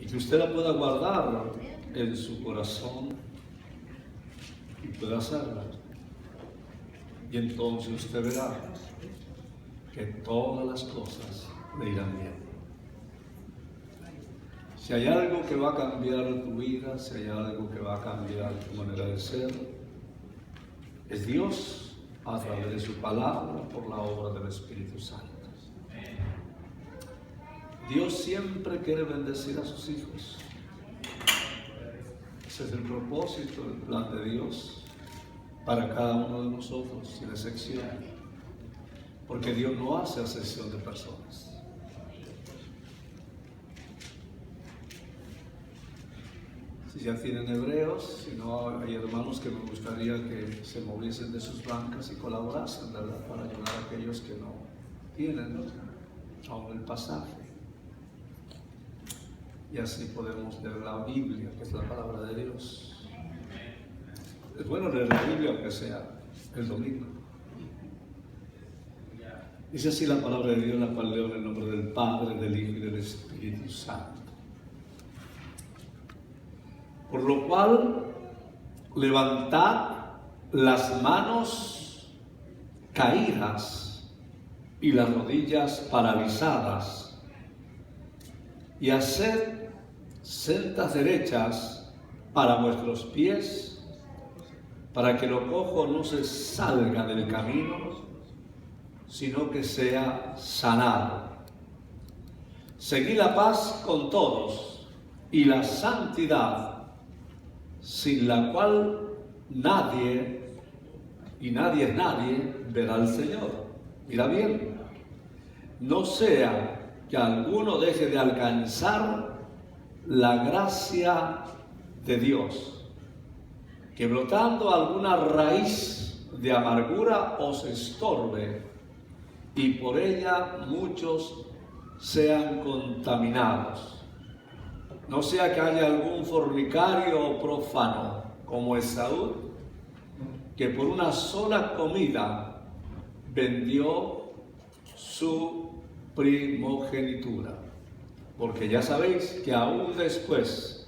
y que usted la pueda guardar en su corazón y pueda hacerla. Y entonces usted verá que todas las cosas le irán bien. Si hay algo que va a cambiar tu vida, si hay algo que va a cambiar tu manera de ser, es Dios a través de su palabra por la obra del Espíritu Santo. Dios siempre quiere bendecir a sus hijos. Ese es el propósito, el plan de Dios para cada uno de nosotros, sin excepción. Porque Dios no hace acepción de personas. Si ya tienen hebreos, si no, hay hermanos que me gustaría que se moviesen de sus bancas y colaborasen, ¿verdad? Para ayudar a aquellos que no tienen, ¿no? Aún el pasaje. Y así podemos leer la Biblia, que es la palabra de Dios. Es bueno leer la Biblia, aunque sea el domingo. Dice así la palabra de Dios, la cual leo en el nombre del Padre, del Hijo y del Espíritu Santo. Por lo cual, levantad las manos caídas y las rodillas paralizadas, y haced sendas derechas para vuestros pies, para que lo cojo no se salga del camino, sino que sea sanado. Seguid la paz con todos y la santidad, sin la cual nadie, y nadie es nadie, verá al Señor. Mira bien, no sea que alguno deje de alcanzar la gracia de Dios, que brotando alguna raíz de amargura os estorbe, y por ella muchos sean contaminados. No sea que haya algún fornicario o profano, como Esaú, que por una sola comida vendió su primogenitura. Porque ya sabéis que aún después,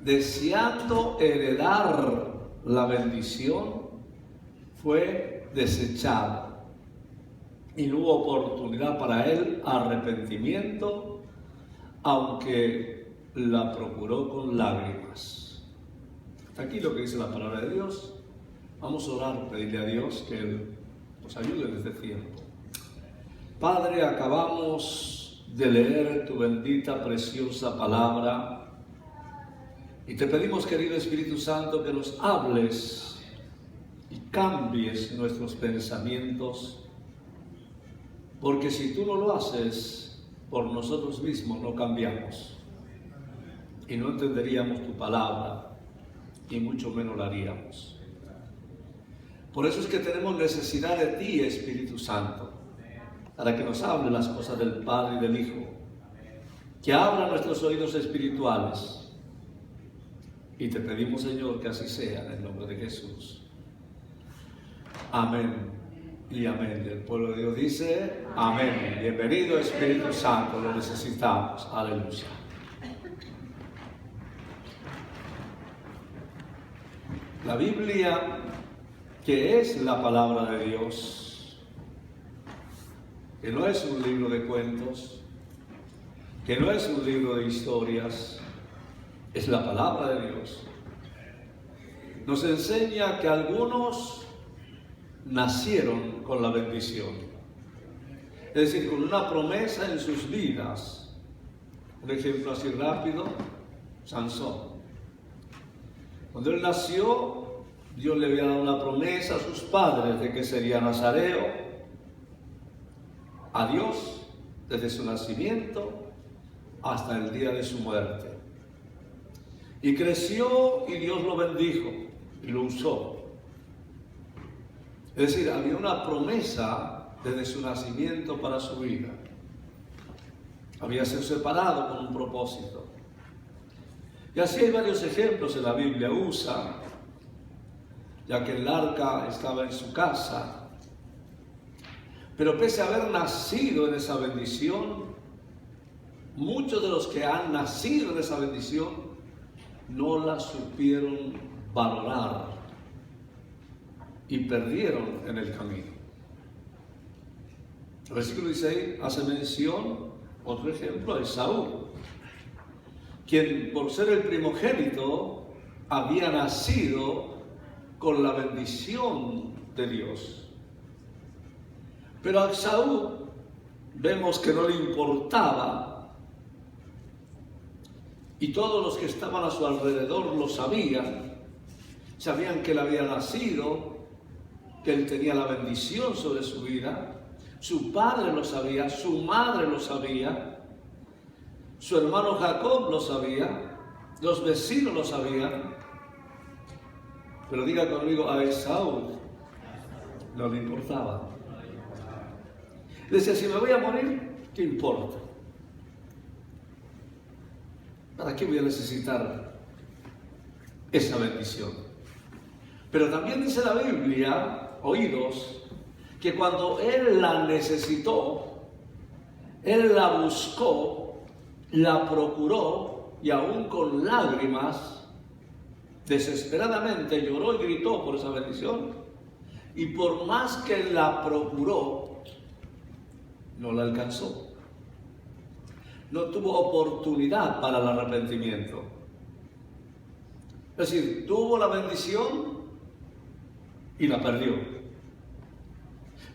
deseando heredar la bendición, fue desechado. Y no hubo oportunidad para él arrepentimiento, aunque la procuró con lágrimas. Hasta aquí lo que dice la palabra de Dios. Vamos a orar, pedirle a Dios que Él nos ayude en este tiempo. Padre, acabamos de leer tu bendita, preciosa palabra y te pedimos, querido Espíritu Santo, que nos hables y cambies nuestros pensamientos, porque si tú no lo haces, por nosotros mismos no cambiamos y no entenderíamos tu palabra y mucho menos la haríamos. Por eso es que tenemos necesidad de ti, Espíritu Santo, para que nos hable las cosas del Padre y del Hijo, que abra nuestros oídos espirituales. Y te pedimos, Señor, que así sea, en el nombre de Jesús. Amén y amén. El pueblo de Dios dice, amén. Bienvenido, Espíritu Santo, lo necesitamos. Aleluya. La Biblia, que es la palabra de Dios, que no es un libro de cuentos, que no es un libro de historias, es la palabra de Dios. Nos enseña que algunos nacieron con la bendición, es decir, con una promesa en sus vidas. Un ejemplo así rápido, Sansón. Cuando él nació, Dios le había dado una promesa a sus padres de que sería nazareo a Dios desde su nacimiento hasta el día de su muerte. Y creció y Dios lo bendijo y lo usó. Es decir, había una promesa desde su nacimiento para su vida. Había sido separado con un propósito. Y así hay varios ejemplos en la Biblia. Usa, ya que el arca estaba en su casa, pero pese a haber nacido en esa bendición, muchos de los que han nacido en esa bendición no la supieron valorar y perdieron en el camino. El versículo 16 hace mención, otro ejemplo, a Esaú, quien por ser el primogénito había nacido con la bendición de Dios. Pero a Esaú vemos que no le importaba, y todos los que estaban a su alrededor lo sabían que él había nacido, que él tenía la bendición sobre su vida. Su padre lo sabía, su madre lo sabía, su hermano Jacob lo sabía, los vecinos lo sabían. Pero diga conmigo, a Esaú no le importaba. Decía, si me voy a morir, ¿qué importa? ¿Para qué voy a necesitar esa bendición? Pero también dice la Biblia, oídos, que cuando él la necesitó, él la buscó, la procuró, y aún con lágrimas, desesperadamente lloró y gritó por esa bendición. Y por más que la procuró, no la alcanzó. No tuvo oportunidad para el arrepentimiento. Es decir, tuvo la bendición y la perdió,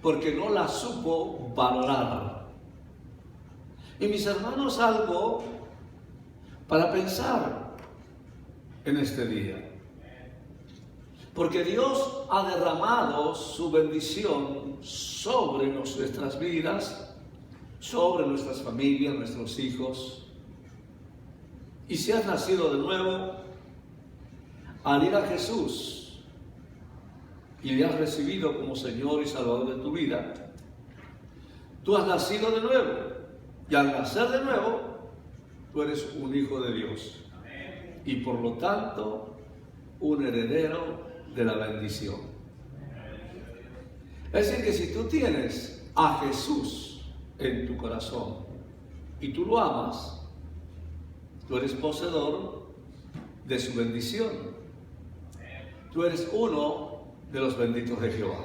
porque no la supo valorar. Y mis hermanos, algo para pensar en este día, porque Dios ha derramado su bendición sobre nuestras vidas, sobre nuestras familias, nuestros hijos. Y si has nacido de nuevo, al ir a Jesús y le has recibido como Señor y Salvador de tu vida, tú has nacido de nuevo, y al nacer de nuevo, tú eres un hijo de Dios, y por lo tanto, un heredero de la bendición. Es decir, que si tú tienes a Jesús en tu corazón y tú lo amas, tú eres poseedor de su bendición. Tú eres uno de los benditos de Jehová.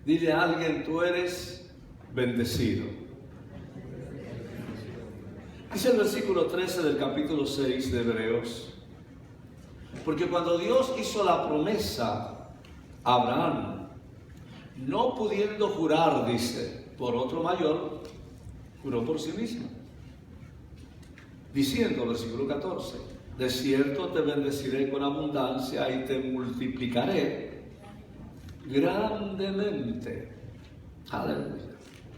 Dile a alguien, tú eres bendecido. Dice el versículo 13 del capítulo 6 de Hebreos, porque cuando Dios hizo la promesa a Abraham, no pudiendo jurar, dice, por otro mayor, juró por sí mismo, diciendo, versículo 14, de cierto te bendeciré con abundancia y te multiplicaré grandemente. Aleluya.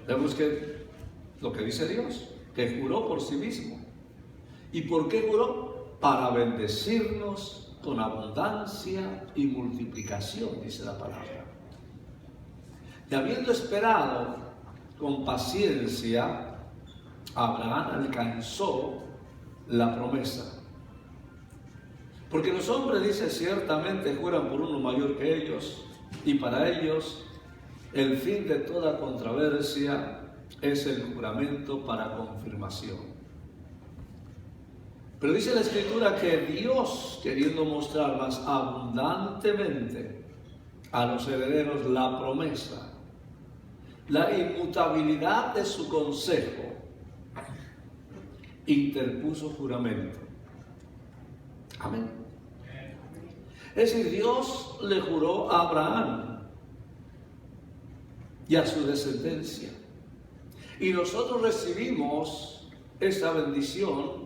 Vemos que lo que dice Dios, que juró por sí mismo. ¿Y por qué juró? Para bendecirnos con abundancia y multiplicación, dice la palabra. Y habiendo esperado con paciencia, Abraham alcanzó la promesa. Porque los hombres, dice, ciertamente juran por uno mayor que ellos, y para ellos el fin de toda controversia es el juramento para confirmación. Pero dice la Escritura que Dios, queriendo mostrar más abundantemente a los herederos la promesa, la inmutabilidad de su consejo, interpuso juramento. Amén. Es decir, Dios le juró a Abraham y a su descendencia. Y nosotros recibimos esa bendición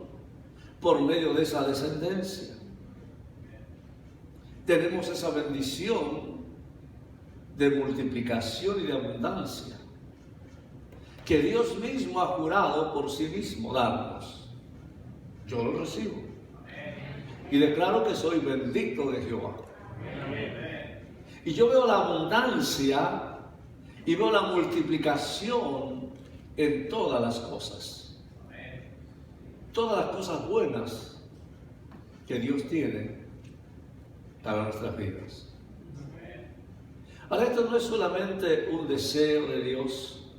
por medio de esa descendencia. Tenemos esa bendición de multiplicación y de abundancia que Dios mismo ha jurado por sí mismo darnos. Yo lo recibo y declaro que soy bendito de Jehová. Y yo veo la abundancia y veo la multiplicación en todas las cosas. Todas las cosas buenas que Dios tiene para nuestras vidas. Ahora, esto no es solamente un deseo de Dios,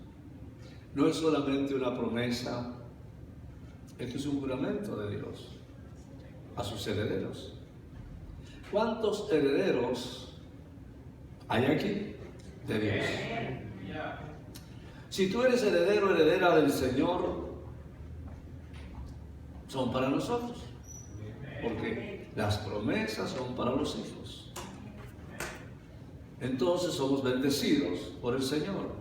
no es solamente una promesa, esto es un juramento de Dios a sus herederos. ¿Cuántos herederos hay aquí de Dios? Si tú eres heredero, heredera del Señor, son para nosotros, porque las promesas son para los hijos. Entonces somos bendecidos por el Señor.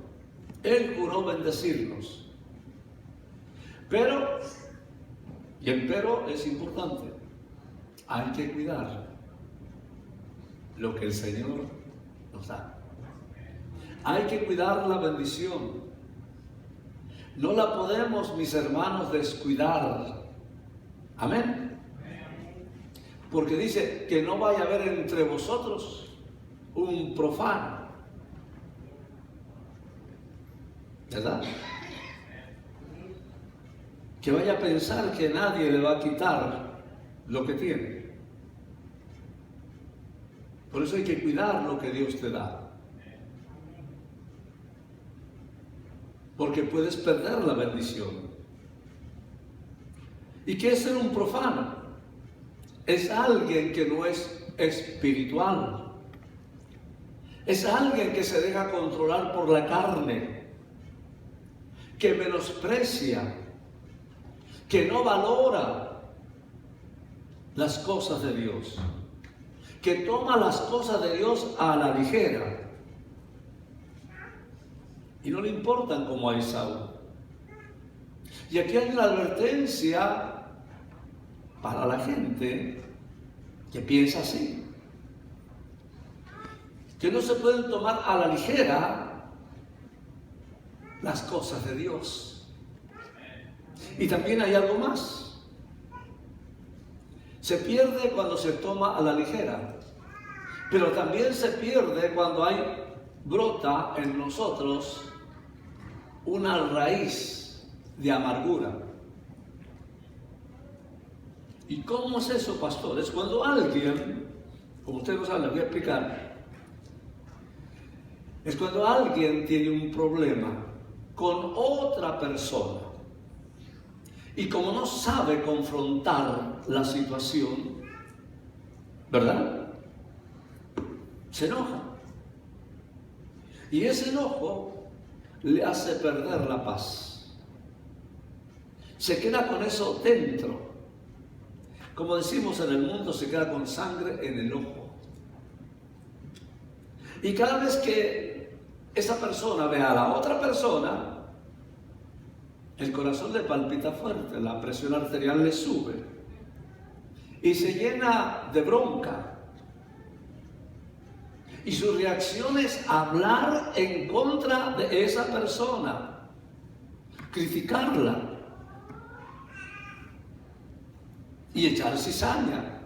Él juró bendecirnos. Pero, y el pero es importante, hay que cuidar lo que el Señor nos da. Hay que cuidar la bendición. No la podemos, mis hermanos, descuidar. Amén. Porque dice que no vaya a haber entre vosotros un profano, ¿verdad? Que vaya a pensar que nadie le va a quitar lo que tiene. Por eso hay que cuidar lo que Dios te da, porque puedes perder la bendición. ¿Y qué es ser un profano? Es alguien que no es espiritual. Es alguien que se deja controlar por la carne, que menosprecia, que no valora las cosas de Dios, que toma las cosas de Dios a la ligera y no le importan como a Esaú. Y aquí hay una advertencia para la gente que piensa así, que no se pueden tomar a la ligera las cosas de Dios. Y también hay algo más. Se pierde cuando se toma a la ligera, pero también se pierde cuando brota en nosotros una raíz de amargura. ¿Y cómo es eso, pastor? Es cuando alguien, como usted no sabe, le voy a explicar, es cuando alguien tiene un problema con otra persona y como no sabe confrontar la situación, ¿verdad? Se enoja. Y ese enojo le hace perder la paz. Se queda con eso dentro. Como decimos en el mundo, se queda con sangre en el ojo. Y cada vez que esa persona ve a la otra persona, el corazón le palpita fuerte, la presión arterial le sube y se llena de bronca. Y su reacción es hablar en contra de esa persona, criticarla y echar cizaña.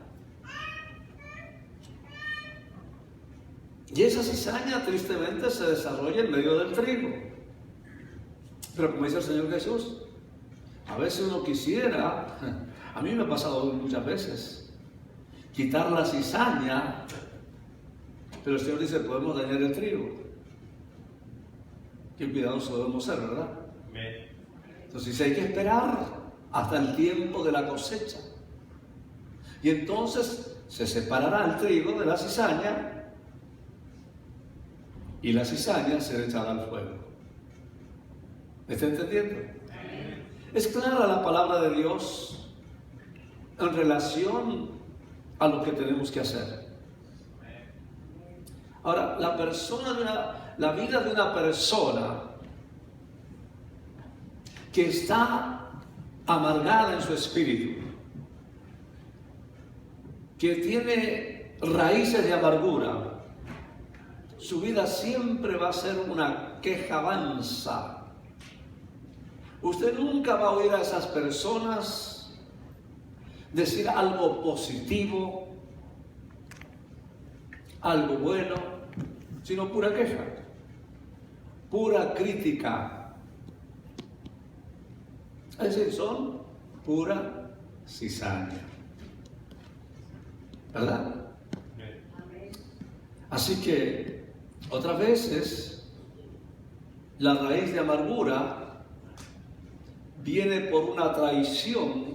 Y esa cizaña tristemente se desarrolla en medio del trigo. Pero como dice el Señor Jesús, a veces uno quisiera, a mí me ha pasado muchas veces, quitar la cizaña, pero el Señor dice, podemos dañar el trigo. Qué cuidadosos debemos ser, ¿verdad? Entonces hay que esperar hasta el tiempo de la cosecha. Y entonces se separará el trigo de la cizaña y la cizaña se echará al fuego. ¿Me está entendiendo? Es clara la palabra de Dios en relación a lo que tenemos que hacer. Ahora, la vida de una persona que está amargada en su espíritu, que tiene raíces de amargura, su vida siempre va a ser una quejabanza. Usted nunca va a oír a esas personas decir algo positivo, algo bueno, sino pura queja, pura crítica. Es decir, son pura cizaña, ¿verdad? Así que otras veces la raíz de amargura viene por una traición